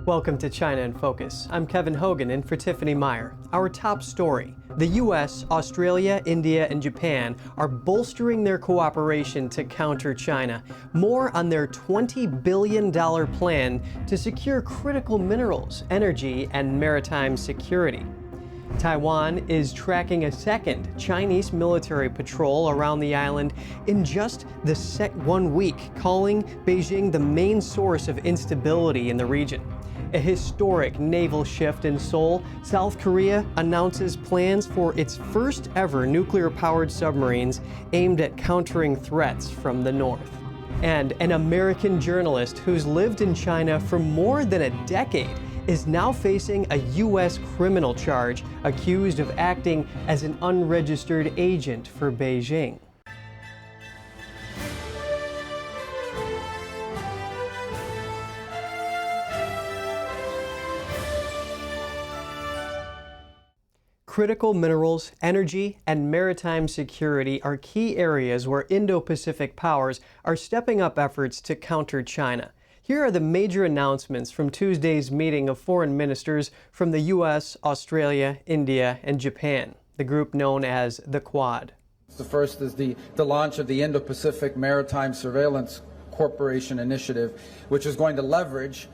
Welcome to China in Focus. I'm Kevin Hogan in for Tiffany Meyer. Our top story: the U.S., Australia, India, and Japan are bolstering their cooperation to counter China. More on their $20 billion plan to secure critical minerals, energy, and maritime security. Taiwan is tracking a second Chinese military patrol around the island in just the 1 week, calling Beijing the main source of instability in the region. A historic naval shift in Seoul, South Korea announces plans for its first ever nuclear-powered submarines aimed at countering threats from the north. And an American journalist who's lived in China for more than a decade is now facing a U.S. criminal charge, accused of acting as an unregistered agent for Beijing. Critical minerals, energy, and maritime security are key areas where Indo-Pacific powers are stepping up efforts to counter China. Here are the major announcements from Tuesday's meeting of foreign ministers from the U.S., Australia, India, and Japan, the group known as the Quad. The first is the launch of the Indo-Pacific Maritime Surveillance Corporation Initiative, which is going to leverage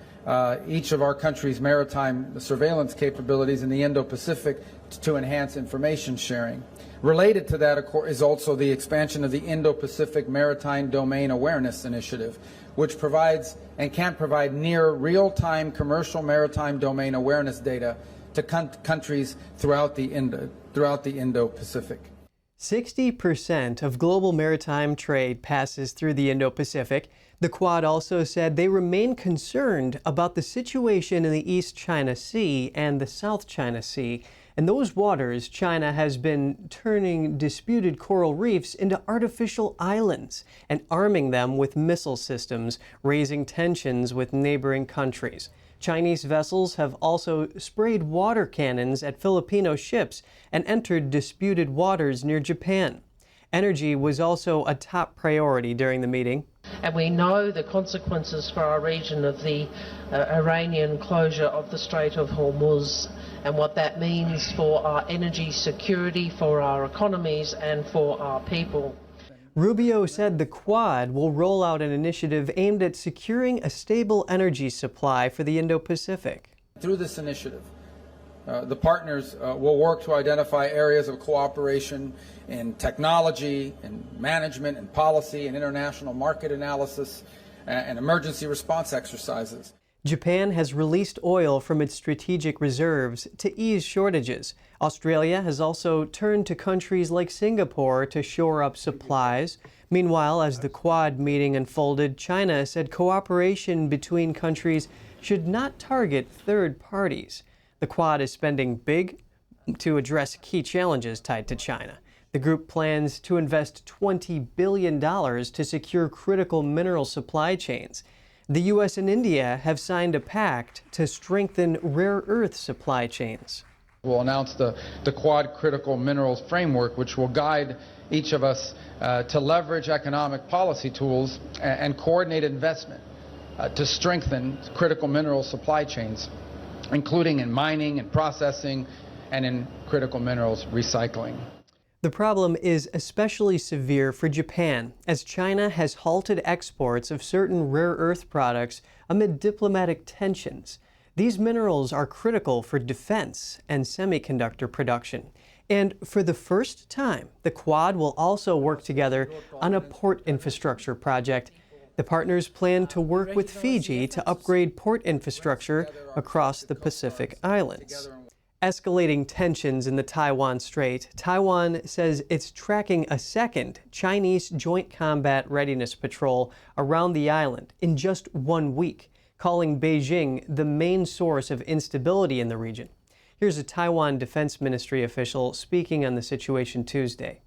each of our country's maritime surveillance capabilities in the Indo-Pacific to enhance information sharing. Related to that, of course, is also the expansion of the Indo-Pacific Maritime Domain Awareness Initiative, which provides and can provide near real-time commercial maritime domain awareness data to countries throughout the Indo-Pacific. 60% of global maritime trade passes through the Indo-Pacific. The Quad also said they remain concerned about the situation in the East China Sea and the South China Sea. In those waters, China has been turning disputed coral reefs into artificial islands and arming them with missile systems, raising tensions with neighboring countries. Chinese vessels have also sprayed water cannons at Filipino ships and entered disputed waters near Japan. Energy was also a top priority during the meeting. And we know the consequences for our region of the Iranian closure of the Strait of Hormuz and what that means for our energy security, for our economies, and for our people. Rubio said the Quad will roll out an initiative aimed at securing a stable energy supply for the Indo-Pacific. Through this initiative, the partners will work to identify areas of cooperation in technology, in management, and policy, and international market analysis, and emergency response exercises. Japan has released oil from its strategic reserves to ease shortages. Australia has also turned to countries like Singapore to shore up supplies. Meanwhile, as the Quad meeting unfolded, China said cooperation between countries should not target third parties. The Quad is spending big to address key challenges tied to China. The group plans to invest $20 billion to secure critical mineral supply chains. The U.S. and India have signed a pact to strengthen rare earth supply chains. We'll announce the Quad Critical Minerals Framework, which will guide each of us to leverage economic policy tools and coordinate investment to strengthen critical mineral supply chains, including in mining and processing and in critical minerals recycling. The problem is especially severe for Japan, as China has halted exports of certain rare earth products amid diplomatic tensions. These minerals are critical for defense and semiconductor production. And for the first time, the Quad will also work together on a port infrastructure project. The partners plan to work with Fiji to upgrade port infrastructure across the Pacific Islands. Escalating tensions in the Taiwan Strait, Taiwan says it's tracking a second Chinese Joint Combat Readiness Patrol around the island in just 1 week, calling Beijing the main source of instability in the region. Here's a Taiwan Defense Ministry official speaking on the situation Tuesday.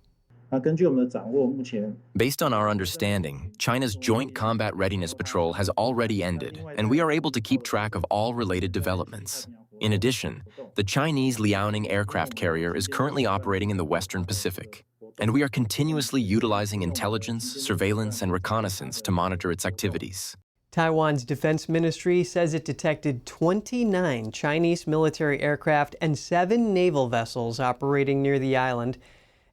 Based on our understanding, China's Joint Combat Readiness Patrol has already ended, and we are able to keep track of all related developments. In addition, the Chinese Liaoning aircraft carrier is currently operating in the Western Pacific, and we are continuously utilizing intelligence, surveillance, and reconnaissance to monitor its activities. Taiwan's defense ministry says it detected 29 Chinese military aircraft and 7 naval vessels operating near the island.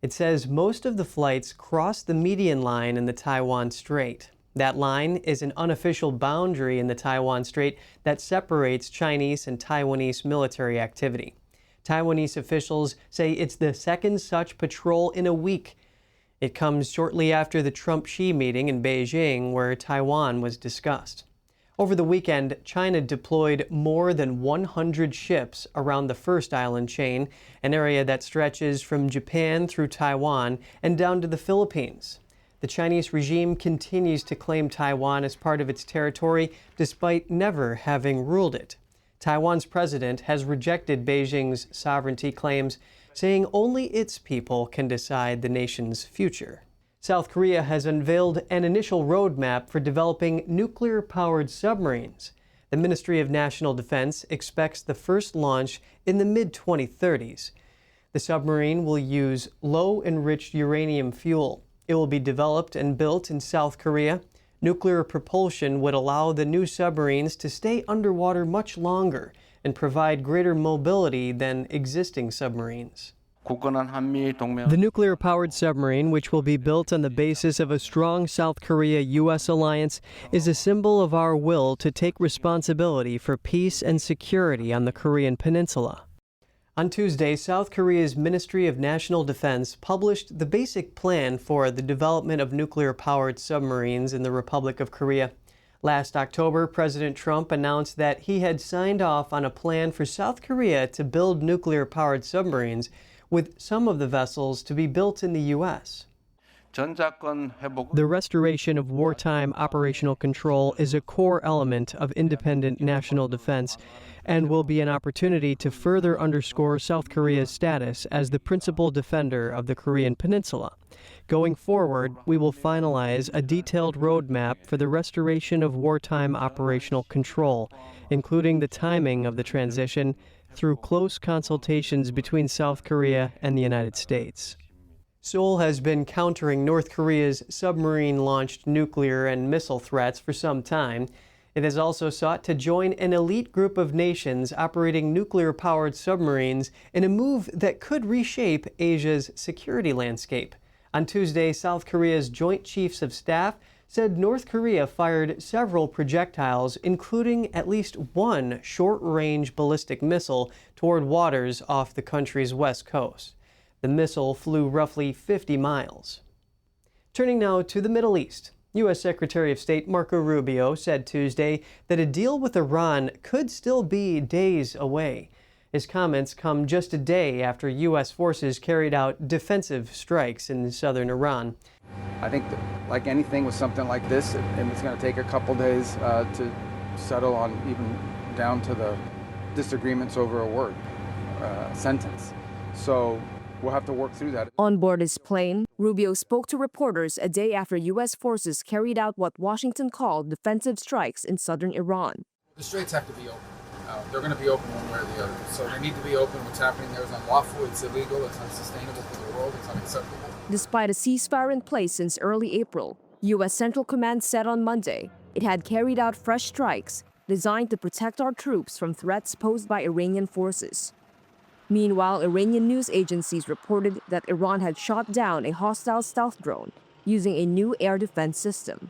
It says most of the flights crossed the median line in the Taiwan Strait. That line is an unofficial boundary in the Taiwan Strait that separates Chinese and Taiwanese military activity. Taiwanese officials say it's the second such patrol in a week. It comes shortly after the Trump-Xi meeting in Beijing, where Taiwan was discussed. Over the weekend, China deployed more than 100 ships around the first island chain, an area that stretches from Japan through Taiwan and down to the Philippines. The Chinese regime continues to claim Taiwan as part of its territory, despite never having ruled it. Taiwan's president has rejected Beijing's sovereignty claims, saying only its people can decide the nation's future. South Korea has unveiled an initial roadmap for developing nuclear-powered submarines. The Ministry of National Defense expects the first launch in the mid-2030s. The submarine will use low-enriched uranium fuel. It will be developed and built in South Korea. Nuclear propulsion would allow the new submarines to stay underwater much longer and provide greater mobility than existing submarines. The nuclear-powered submarine, which will be built on the basis of a strong South Korea-U.S. alliance, is a symbol of our will to take responsibility for peace and security on the Korean Peninsula. On Tuesday, South Korea's Ministry of National Defense published the basic plan for the development of nuclear-powered submarines in the Republic of Korea. Last October, President Trump announced that he had signed off on a plan for South Korea to build nuclear-powered submarines, with some of the vessels to be built in the U.S. The restoration of wartime operational control is a core element of independent national defense and will be an opportunity to further underscore South Korea's status as the principal defender of the Korean Peninsula. Going forward, we will finalize a detailed roadmap for the restoration of wartime operational control, including the timing of the transition, through close consultations between South Korea and the United States. Seoul has been countering North Korea's submarine-launched nuclear and missile threats for some time. It has also sought to join an elite group of nations operating nuclear-powered submarines in a move that could reshape Asia's security landscape. On Tuesday, South Korea's Joint Chiefs of Staff said North Korea fired several projectiles, including at least one short-range ballistic missile toward waters off the country's west coast. The missile flew roughly 50 miles. Turning now to the Middle East. U.S. Secretary of State Marco Rubio said Tuesday that a deal with Iran could still be days away. His comments come just a day after U.S. forces carried out defensive strikes in southern Iran. I think that, like anything with something like this, it's going to take a couple days to settle on, even down to the disagreements over a word, sentence. So we'll have to work through that. On board his plane, Rubio spoke to reporters a day after U.S. forces carried out what Washington called defensive strikes in southern Iran. The straits have to be open. They're going to be open one way or the other. So they need to be open. What's happening there is unlawful, it's illegal, it's unsustainable for the world, it's unacceptable. Despite a ceasefire in place since early April, U.S. Central Command said on Monday it had carried out fresh strikes designed to protect our troops from threats posed by Iranian forces. Meanwhile, Iranian news agencies reported that Iran had shot down a hostile stealth drone using a new air defense system.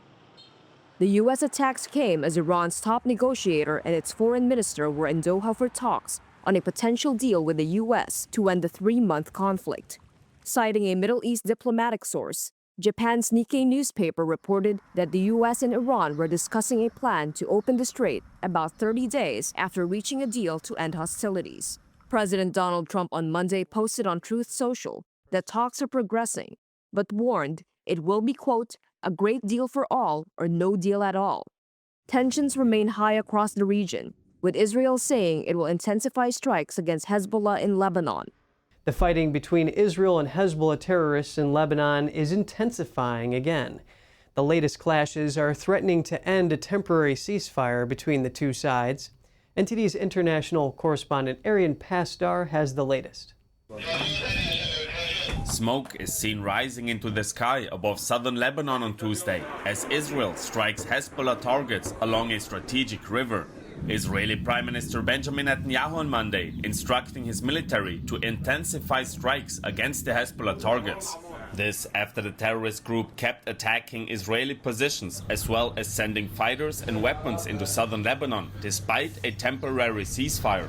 The U.S. attacks came as Iran's top negotiator and its foreign minister were in Doha for talks on a potential deal with the U.S. to end the 3-month conflict. Citing a Middle East diplomatic source, Japan's Nikkei newspaper reported that the U.S. and Iran were discussing a plan to open the strait about 30 days after reaching a deal to end hostilities. President Donald Trump on Monday posted on Truth Social that talks are progressing, but warned it will be, quote, a great deal for all or no deal at all. Tensions remain high across the region, with Israel saying it will intensify strikes against Hezbollah in Lebanon. The fighting between Israel and Hezbollah terrorists in Lebanon is intensifying again. The latest clashes are threatening to end a temporary ceasefire between the two sides. NTD's international correspondent Arian Pastar has the latest. Smoke is seen rising into the sky above southern Lebanon on Tuesday as Israel strikes Hezbollah targets along a strategic river. Israeli Prime Minister Benjamin Netanyahu on Monday instructing his military to intensify strikes against the Hezbollah targets. This after the terrorist group kept attacking Israeli positions as well as sending fighters and weapons into southern Lebanon despite a temporary ceasefire.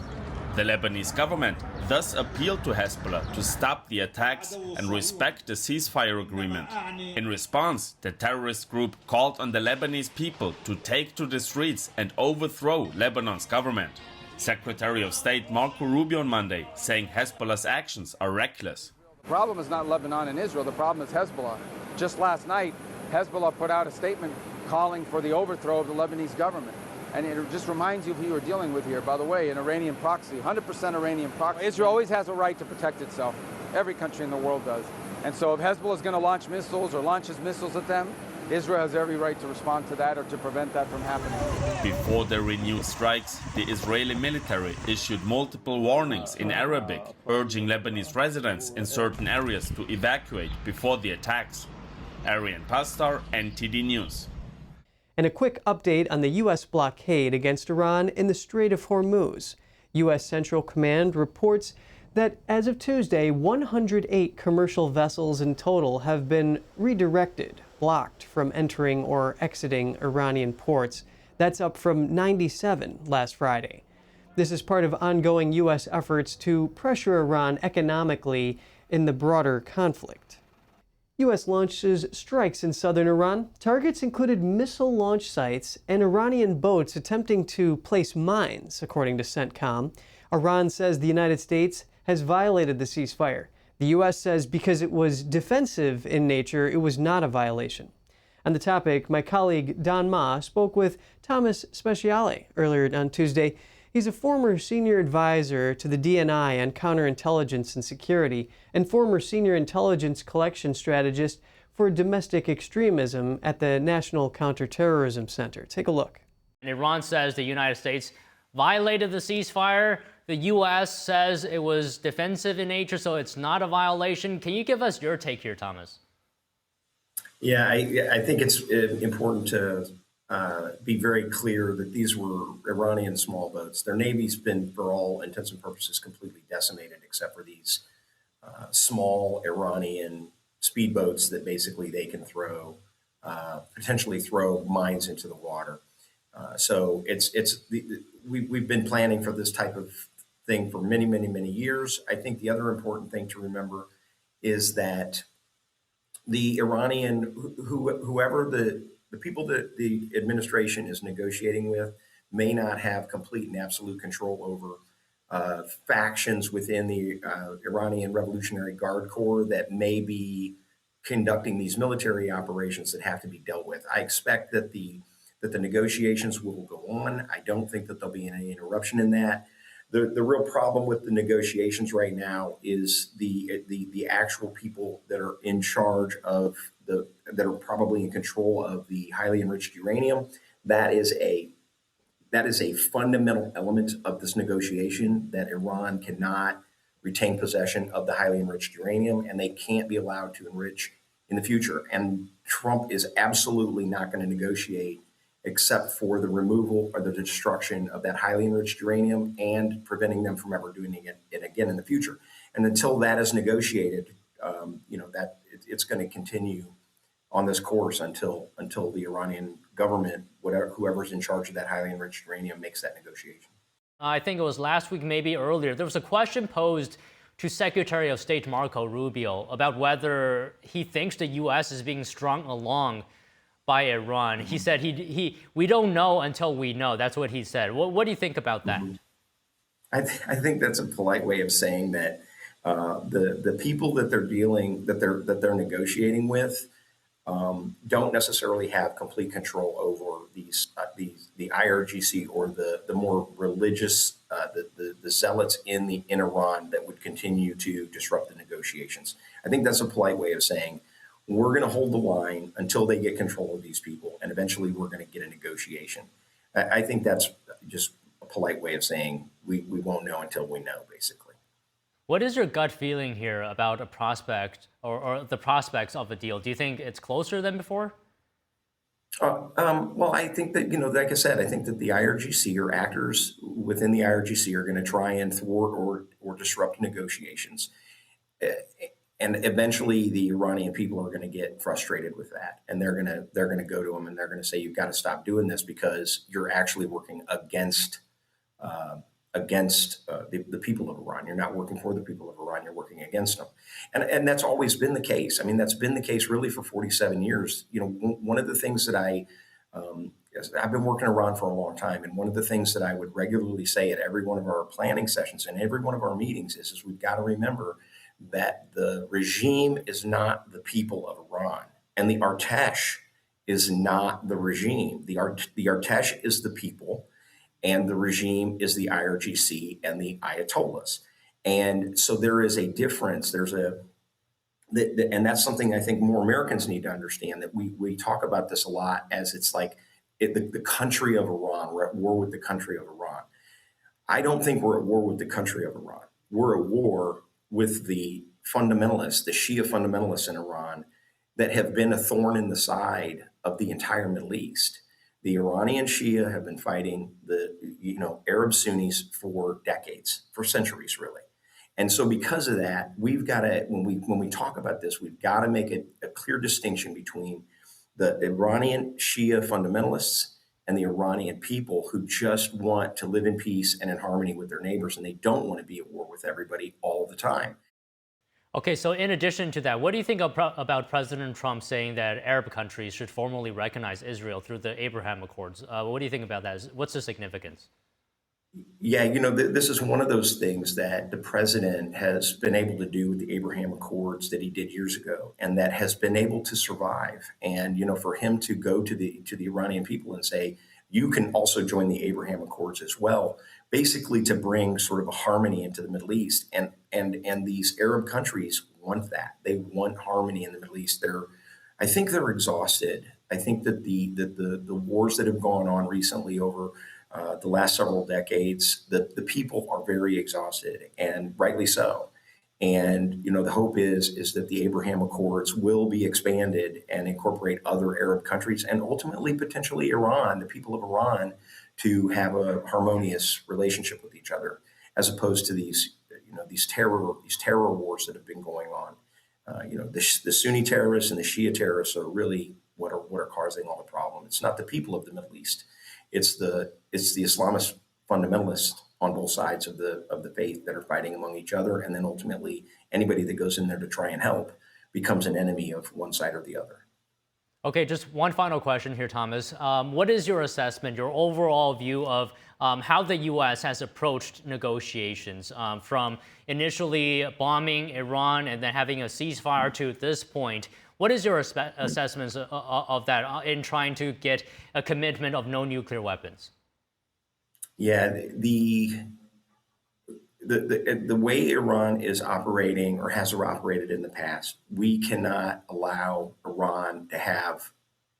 The Lebanese government thus appealed to Hezbollah to stop the attacks and respect the ceasefire agreement. In response, the terrorist group called on the Lebanese people to take to the streets and overthrow Lebanon's government. Secretary of State Marco Rubio on Monday saying Hezbollah's actions are reckless. The problem is not Lebanon and Israel, the problem is Hezbollah. Just last night, Hezbollah put out a statement calling for the overthrow of the Lebanese government. And it just reminds you of who you're dealing with here. By the way, an Iranian proxy, 100% Iranian proxy. Israel always has a right to protect itself. Every country in the world does. And so if Hezbollah is going to launch missiles or launches missiles at them, Israel has every right to respond to that or to prevent that from happening. Before the renewed strikes, the Israeli military issued multiple warnings in Arabic, urging Lebanese residents in certain areas to evacuate before the attacks. Arian Pastar, NTD News. And a quick update on the U.S. blockade against Iran in the Strait of Hormuz. U.S. Central Command reports that as of Tuesday, 108 commercial vessels in total have been redirected, blocked from entering or exiting Iranian ports. That's up from 97 last Friday. This is part of ongoing U.S. efforts to pressure Iran economically in the broader conflict. U.S. launches strikes in southern Iran. Targets included missile launch sites and Iranian boats attempting to place mines, according to CENTCOM. Iran says the United States has violated the ceasefire. The U.S. says because it was defensive in nature, it was not a violation. On the topic, my colleague Don Ma spoke with Thomas Speciale earlier on Tuesday. He's a former senior advisor to the DNI on counterintelligence and security and former senior intelligence collection strategist for domestic extremism at the National Counterterrorism Center. Take a look. Iran says the United States violated the ceasefire. The U.S. says it was defensive in nature, so it's not a violation. Can you give us your take here, Thomas? Yeah, I think it's important to be very clear that these were Iranian small boats. Their navy's been, for all intents and purposes, completely decimated, except for these small Iranian speedboats that basically they can throw, potentially throw mines into the water. So we've been planning for this type of thing for many, many, many years. I think the other important thing to remember is that the Iranian, whoever the people that the administration is negotiating with may not have complete and absolute control over factions within the Iranian Revolutionary Guard Corps that may be conducting these military operations that have to be dealt with. I expect that the negotiations will go on. I don't think that there'll be any interruption in that. The real problem with the negotiations right now is the actual people that are in charge of that are probably in control of the highly enriched uranium. That is a fundamental element of this negotiation, that Iran cannot retain possession of the highly enriched uranium, and they can't be allowed to enrich in the future. And Trump is absolutely not going to negotiate except for the removal or the destruction of that highly enriched uranium and preventing them from ever doing it again in the future. And until that is negotiated, that it's going to continue on this course until the Iranian government, whoever's in charge of that highly enriched uranium, makes that negotiation. I think it was last week, maybe earlier, there was a question posed to Secretary of State Marco Rubio about whether he thinks the U.S. is being strung along by Iran. He said we don't know until we know. That's what he said. What do you think about that? I think that's a polite way of saying that the people that they're negotiating with don't necessarily have complete control over the IRGC or the more religious the zealots in Iran that would continue to disrupt the negotiations. I think that's a polite way of saying we're going to hold the line until they get control of these people, and eventually we're going to get a negotiation. I think that's just a polite way of saying we won't know until we know, basically. What is your gut feeling here about a prospect or the prospects of a deal? Do you think it's closer than before? Well, I think that, like I said, I think that the IRGC or actors within the IRGC are going to try and thwart or disrupt negotiations. Uh, And eventually the Iranian people are going to get frustrated with that. And they're going to go to them and they're going to say, you've got to stop doing this because you're actually working against the people of Iran. You're not working for the people of Iran. You're working against them. And that's always been the case. I mean, that's been the case really for 47 years. One of the things that I've been working in Iran for a long time. And one of the things that I would regularly say at every one of our planning sessions and every one of our meetings is we've got to remember that the regime is not the people of Iran. And the Artesh is not the regime. The Artesh is the people, and the regime is the IRGC and the Ayatollahs. And so there is a difference. And that's something I think more Americans need to understand, that we talk about this a lot as it's like the country of Iran. We're at war with the country of Iran. I don't think we're at war with the country of Iran. We're at war with the fundamentalists, the Shia fundamentalists in Iran that have been a thorn in the side of the entire Middle East. The Iranian Shia have been fighting the Arab Sunnis for decades, for centuries, really. And so because of that, we've got to, when we talk about this, we've got to make a clear distinction between the Iranian Shia fundamentalists and the Iranian people who just want to live in peace and in harmony with their neighbors, and they don't want to be at war with everybody all the time. Okay, so in addition to that, what do you think about President Trump saying that Arab countries should formally recognize Israel through the Abraham Accords? What do you think about that? What's the significance? Yeah, this is one of those things that the president has been able to do with the Abraham Accords that he did years ago, and that has been able to survive. And for him to go to the Iranian people and say, you can also join the Abraham Accords as well, basically to bring sort of a harmony into the Middle East. And these Arab countries want that. They want harmony in the Middle East. I think they're exhausted. I think that the wars that have gone on recently over the last several decades, the people are very exhausted, and rightly so. And the hope is that the Abraham Accords will be expanded and incorporate other Arab countries and ultimately potentially Iran, the people of Iran, to have a harmonious relationship with each other, as opposed to these terror wars that have been going on. The Sunni terrorists and the Shia terrorists are really what are causing all the problem. It's not the people of the Middle East. It's the Islamist fundamentalists on both sides of the faith that are fighting among each other, and then ultimately anybody that goes in there to try and help becomes an enemy of one side or the other. Okay, just one final question here, Thomas. What is your assessment, your overall view of how the U.S. has approached negotiations from initially bombing Iran and then having a ceasefire to this point? What is your assessment of that in trying to get a commitment of no nuclear weapons? Yeah, the way Iran is operating or has operated in the past, we cannot allow Iran to have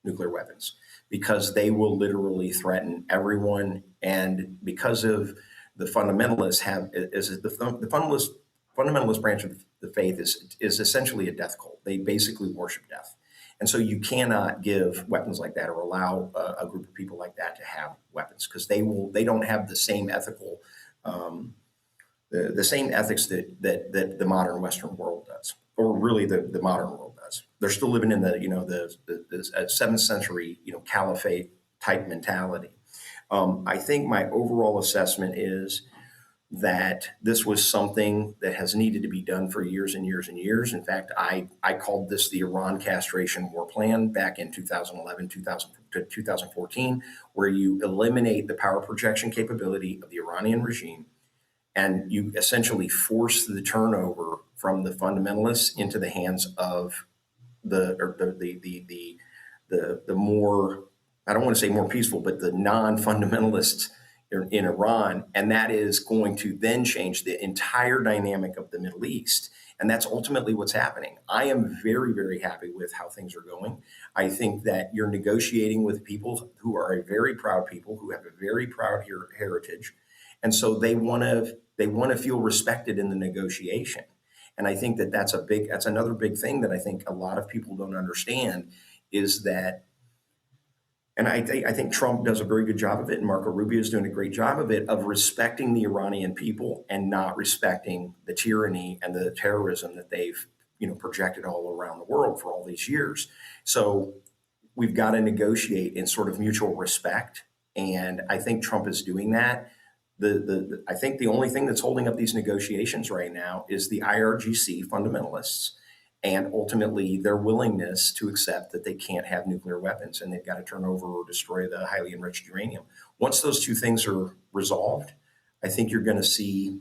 nuclear weapons because they will literally threaten everyone. And because of the fundamentalists the fundamentalist branch of the faith is essentially a death cult. They basically worship death. And so you cannot give weapons like that or allow a group of people like that to have weapons because they don't have the same ethical the same ethics that the modern Western world does, or really the modern world does. They're still living in the 7th century caliphate type mentality. I think my overall assessment is that this was something that has needed to be done for years and years and years. In fact, I called this the Iran Castration War Plan back in 2011, 2014, where you eliminate the power projection capability of the Iranian regime, and you essentially force the turnover from the fundamentalists into the hands of the more, I don't want to say more peaceful, but the non-fundamentalists in Iran, and that is going to then change the entire dynamic of the Middle East. And that's ultimately what's happening. I am very, very happy with how things are going. I think that you're negotiating with people who are a very proud people, who have a very proud heritage. And so they want to feel respected in the negotiation. And I think that's another big thing that I think a lot of people don't understand is that, and I think Trump does a very good job of it, and Marco Rubio is doing a great job of it, of respecting the Iranian people and not respecting the tyranny and the terrorism that they've projected all around the world for all these years. So we've got to negotiate in sort of mutual respect, and I think Trump is doing that. I think the only thing that's holding up these negotiations right now is the IRGC fundamentalists, and ultimately their willingness to accept that they can't have nuclear weapons and they've got to turn over or destroy the highly enriched uranium. Once those two things are resolved, I think you're going to see,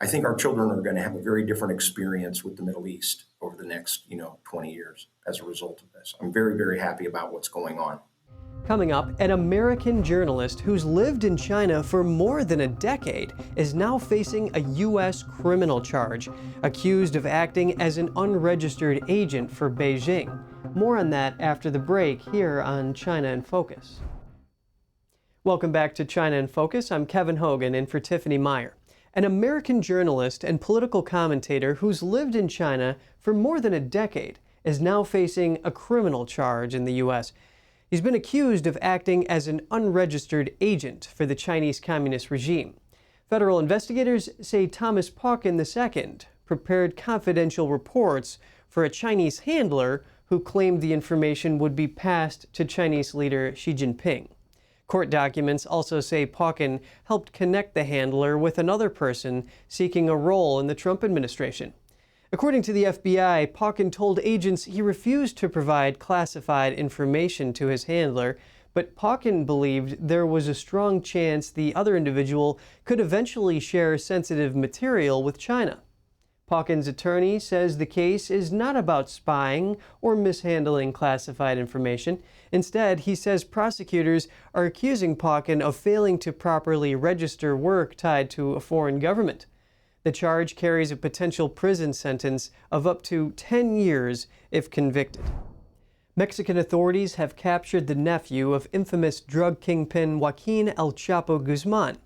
I think our children are going to have a very different experience with the Middle East over the next, 20 years as a result of this. I'm very, very happy about what's going on. Coming up, an American journalist who's lived in China for more than a decade is now facing a U.S. criminal charge, accused of acting as an unregistered agent for Beijing. More on that after the break here on China in Focus. Welcome back to China in Focus. I'm Kevin Hogan in for Tiffany Meyer. An American journalist and political commentator who's lived in China for more than a decade is now facing a criminal charge in the U.S. He's been accused of acting as an unregistered agent for the Chinese Communist regime. Federal investigators say Thomas Pauken II prepared confidential reports for a Chinese handler who claimed the information would be passed to Chinese leader Xi Jinping. Court documents also say Pauken helped connect the handler with another person seeking a role in the Trump administration. According to the FBI, Pauken told agents he refused to provide classified information to his handler, but Pauken believed there was a strong chance the other individual could eventually share sensitive material with China. Pauken's attorney says the case is not about spying or mishandling classified information. Instead, he says prosecutors are accusing Pauken of failing to properly register work tied to a foreign government. The charge carries a potential prison sentence of up to 10 years if convicted. Mexican authorities have captured the nephew of infamous drug kingpin Joaquin El Chapo Guzman.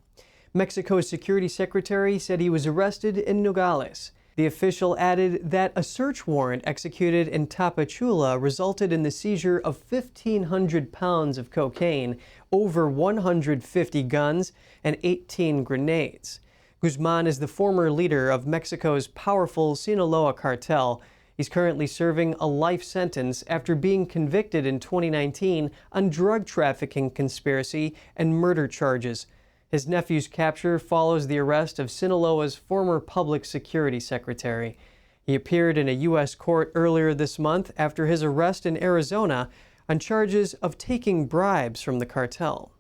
Mexico's security secretary said he was arrested in Nogales. The official added that a search warrant executed in Tapachula resulted in the seizure of 1,500 pounds of cocaine, over 150 guns, and 18 grenades. Guzman is the former leader of Mexico's powerful Sinaloa cartel. He's currently serving a life sentence after being convicted in 2019 on drug trafficking conspiracy and murder charges. His nephew's capture follows the arrest of Sinaloa's former public security secretary. He appeared in a U.S. court earlier this month after his arrest in Arizona on charges of taking bribes from the cartel.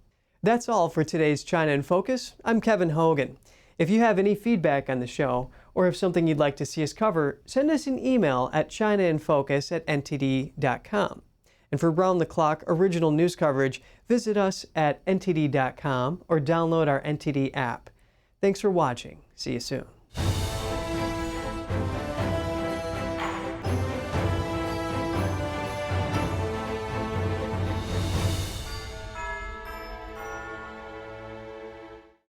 That's all for today's China in Focus. I'm Kevin Hogan. If you have any feedback on the show, or have something you'd like to see us cover, send us an email at chinainfocus@ntd.com. And for round-the-clock original news coverage, visit us at ntd.com or download our NTD app. Thanks for watching. See you soon.